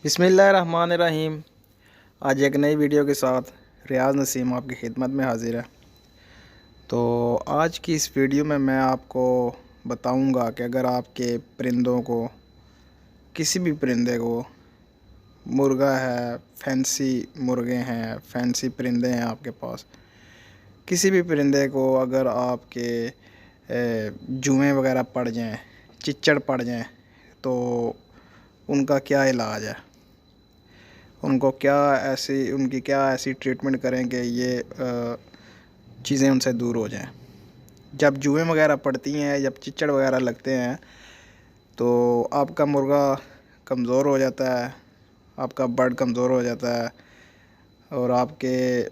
बिस्मिल्लाहिर्रहमानिर्रहीम। आज एक नई वीडियो के साथ रियाज़ नसीम आपकी खिदमत में हाज़िर है। तो आज की इस वीडियो में मैं आपको बताऊंगा कि अगर आपके परिंदों को, किसी भी परिंदे को, मुर्गा है, फैंसी मुर्गे हैं, फैंसी परिंदे हैं आपके पास, किसी भी परिंदे को अगर आपके जुएँ वगैरह पड़ जाएँ, चिच्चड़ पड़ जाएँ, तो उनका क्या इलाज है, उनकी क्या ऐसी ट्रीटमेंट करें कि ये चीज़ें उनसे दूर हो जाएं। जब जुएँ वगैरह पड़ती हैं, जब चिच्चड़ वगैरह लगते हैं, तो आपका मुर्गा कमज़ोर हो जाता है, आपका बर्ड कमज़ोर हो जाता है और आपके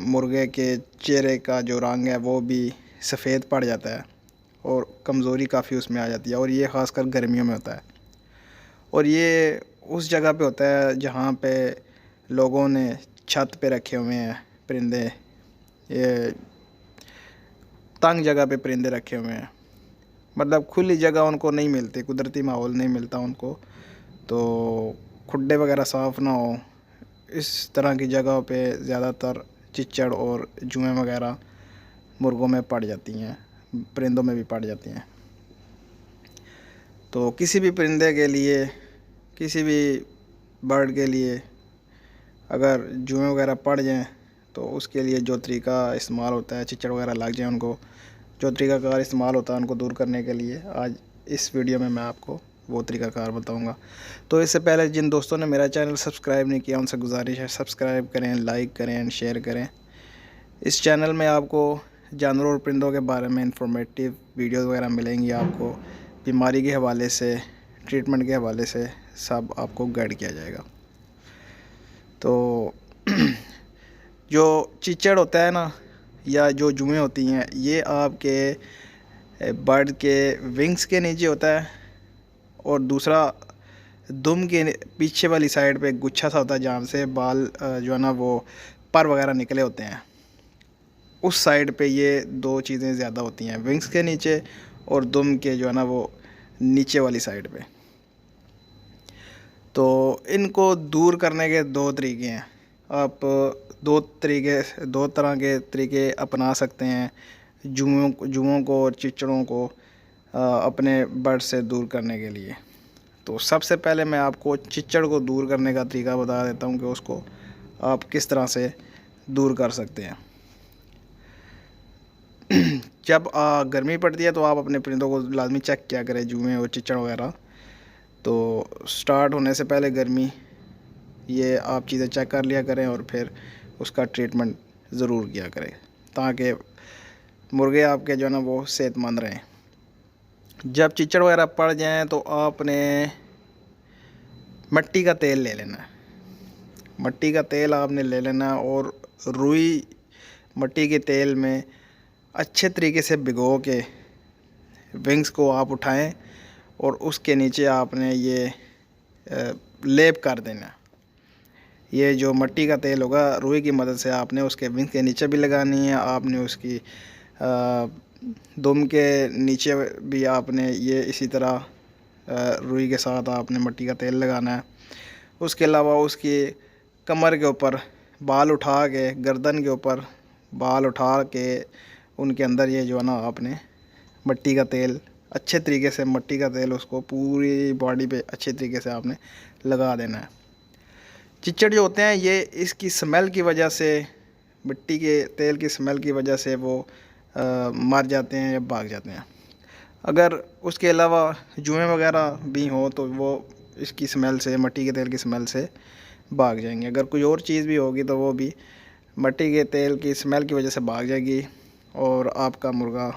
मुर्गे के चेहरे का जो रंग है वो भी सफ़ेद पड़ जाता है और कमज़ोरी काफ़ी उसमें आ जाती है। और ये ख़ासकर गर्मियों में होता है और ये उस जगह पे होता है जहाँ पे लोगों ने छत पे रखे हुए हैं परिंदे, ये तंग जगह पे परिंदे रखे हुए हैं, मतलब खुली जगह उनको नहीं मिलती, कुदरती माहौल नहीं मिलता उनको, तो खुड्डे वगैरह साफ़ ना हो, इस तरह की जगह पे ज़्यादातर चिच्चड़ और जुएँ वगैरह मुर्गों में पड़ जाती हैं, परिंदों में भी पड़ जाती हैं। तो किसी भी परिंदे के लिए, किसी भी बर्ड के लिए अगर जुएँ वगैरह पड़ जाएं तो उसके लिए जो तरीका इस्तेमाल होता है, चिच्चड़ वगैरह लग जाए उनको, जो तरीक़ाकार इस्तेमाल होता है उनको दूर करने के लिए, आज इस वीडियो में मैं आपको वो तरीक़ाकार बताऊंगा। तो इससे पहले जिन दोस्तों ने मेरा चैनल सब्सक्राइब नहीं किया उनसे गुजारिश है, सब्सक्राइब करें, लाइक करें एंड शेयर करें। इस चैनल में आपको जानवरों और परिंदों के बारे में इंफॉर्मेटिव वीडियोज़ वगैरह मिलेंगी, आपको बीमारी के हवाले से, ट्रीटमेंट के हवाले से सब आपको गाइड किया जाएगा। तो जो चिच्चड़ होता है ना, या जो जुएँ होती हैं, ये आपके बर्ड के विंग्स के नीचे होता है और दूसरा दुम के पीछे वाली साइड पे गुच्छा सा होता है जहाँ से बाल जो है ना वो पर वगैरह निकले होते हैं, उस साइड पे ये दो चीज़ें ज़्यादा होती हैं, विंग्स के नीचे और दुम के जो है ना वो नीचे वाली साइड पे। तो इनको दूर करने के दो तरीके हैं, आप दो तरह के तरीके अपना सकते हैं जुओं को और चिच्चड़ों को अपने बर्ड से दूर करने के लिए। तो सबसे पहले मैं आपको चिच्चड़ को दूर करने का तरीका बता देता हूँ कि उसको आप किस तरह से दूर कर सकते हैं। जब गर्मी पड़ती है तो आप अपने परिंदों को लाजमी चेक किया करें, जुएँ और चिच्चड़ वगैरह। तो स्टार्ट होने से पहले गर्मी, ये आप चीज़ें चेक कर लिया करें और फिर उसका ट्रीटमेंट ज़रूर किया करें ताकि मुर्गे आपके जो है ना वो सेहतमंद रहें। जब चिच्चड़ वगैरह पड़ जाएं तो आपने मिट्टी का तेल ले लेना है, मिट्टी का तेल आपने ले लेना है और रुई मिट्टी के तेल में अच्छे तरीके से भिगो के विंग्स को आप उठाएं और उसके नीचे आपने ये लेप कर देना। ये जो मिट्टी का तेल होगा रुई की मदद से आपने उसके विंग के नीचे भी लगानी है, आपने उसकी दुम के नीचे भी आपने ये इसी तरह रुई के साथ आपने मिट्टी का तेल लगाना है। उसके अलावा उसकी कमर के ऊपर बाल उठा के, गर्दन के ऊपर बाल उठा के उनके अंदर ये जो है ना आपने मिट्टी का तेल, अच्छे तरीके से मिट्टी का तेल उसको पूरी बॉडी पे अच्छे तरीके से आपने लगा देना है। चिच्चड़ जो होते हैं ये इसकी स्मेल की वजह से, मिट्टी के तेल की स्मेल की वजह से वो मर जाते हैं या भाग जाते हैं। अगर उसके अलावा जुएँ वगैरह भी हों तो वो इसकी स्मेल से, मिट्टी के तेल की स्मेल से भाग जाएंगे। अगर कोई और चीज़ भी होगी तो वो भी मिट्टी के तेल की स्मेल की वजह से भाग जाएगी और आपका मुर्गा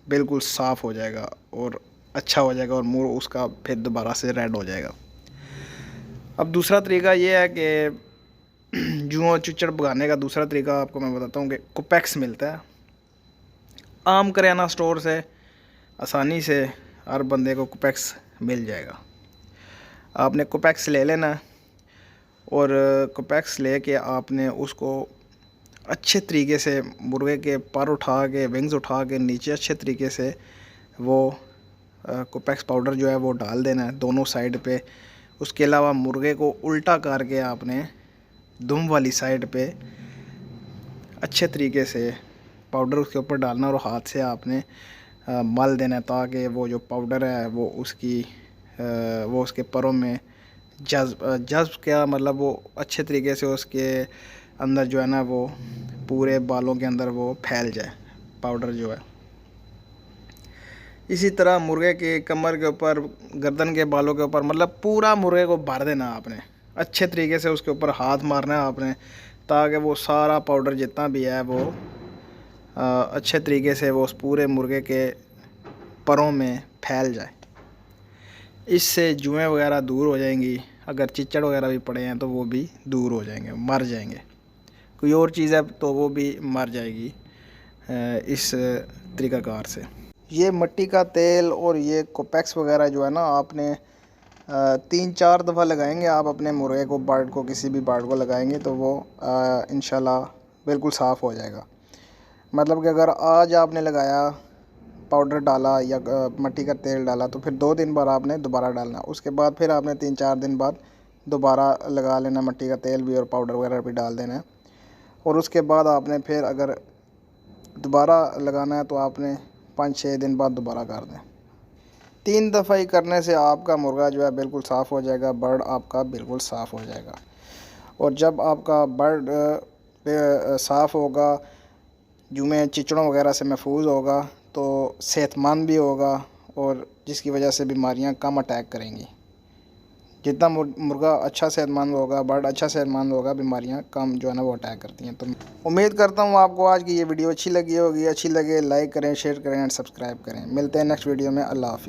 बिल्कुल साफ़ हो जाएगा और अच्छा हो जाएगा और मुंह उसका फिर दोबारा से रेड हो जाएगा। अब दूसरा तरीका ये है कि जुओं चिच्चड़ भगाने का दूसरा तरीका आपको मैं बताता हूँ कि कुपेक्स मिलता है आम करियाना स्टोर से, आसानी से हर बंदे को कुपेक्स मिल जाएगा। आपने कुपेक्स ले लेना है और कुपेक्स लेके आपने उसको अच्छे तरीके से मुर्गे के पर उठा के, विंग्स उठा के नीचे अच्छे तरीके से वो कुपेक्स पाउडर जो है वो डाल देना है दोनों साइड पे, उसके अलावा मुर्गे को उल्टा करके आपने दुम वाली साइड पे अच्छे तरीके से पाउडर उसके ऊपर डालना और हाथ से आपने मल देना, ताकि वो जो पाउडर है वो उसके परों में जज्ब क्या मतलब वो अच्छे तरीके से उसके अंदर जो है ना वो पूरे बालों के अंदर वो फैल जाए पाउडर जो है। इसी तरह मुर्गे के कमर के ऊपर, गर्दन के बालों के ऊपर, मतलब पूरा मुर्गे को भर देना आपने, अच्छे तरीके से उसके ऊपर हाथ मारना है आपने, ताकि वो सारा पाउडर जितना भी है वो अच्छे तरीके से वो उस पूरे मुर्गे के परों में फैल जाए। इससे जुएँ वगैरह दूर हो जाएंगी, अगर चिच्चड़ वगैरह भी पड़े हैं तो वो भी दूर हो जाएंगे, मर जाएंगे। कोई और चीज़ है तो वो भी मर जाएगी इस तरीक़ाकार से। ये मिट्टी का तेल और ये कोपेक्स वगैरह जो है ना आपने 3-4 दफ़ा लगाएंगे आप अपने मुर्गे को, बर्ड को, किसी भी बर्ड को लगाएंगे तो वो इंशाल्लाह बिल्कुल साफ़ हो जाएगा। मतलब कि अगर आज आपने लगाया, पाउडर डाला या मिट्टी का तेल डाला, तो फिर 2 दिन बाद आपने दोबारा डालना, उसके बाद फिर आपने 3-4 दिन बाद दोबारा लगा लेना, मिट्टी का तेल भी और पाउडर वगैरह भी डाल देना है। और उसके बाद आपने फिर अगर दोबारा लगाना है तो आपने 5-6 दिन बाद दोबारा कर दें। 3 दफ़ा ही करने से आपका मुर्गा जो है बिल्कुल साफ़ हो जाएगा, बर्ड आपका बिल्कुल साफ़ हो जाएगा। और जब आपका बर्ड साफ़ होगा, जुएँ चिचड़ों वगैरह से महफूज होगा, तो सेहतमंद भी होगा और जिसकी वजह से बीमारियां कम अटैक करेंगी। जितना मुर्गा अच्छा सेहतमंद होगा, बर्ड अच्छा सेहतमंद होगा, बीमारियां कम जो है ना वो अटैक करती हैं। तो उम्मीद करता हूँ आपको आज की ये वीडियो अच्छी लगी होगी। अच्छी लगे लाइक करें, शेयर करें एंड सब्सक्राइब करें। मिलते हैं नेक्स्ट वीडियो में। अल्लाह हाफ़िज़।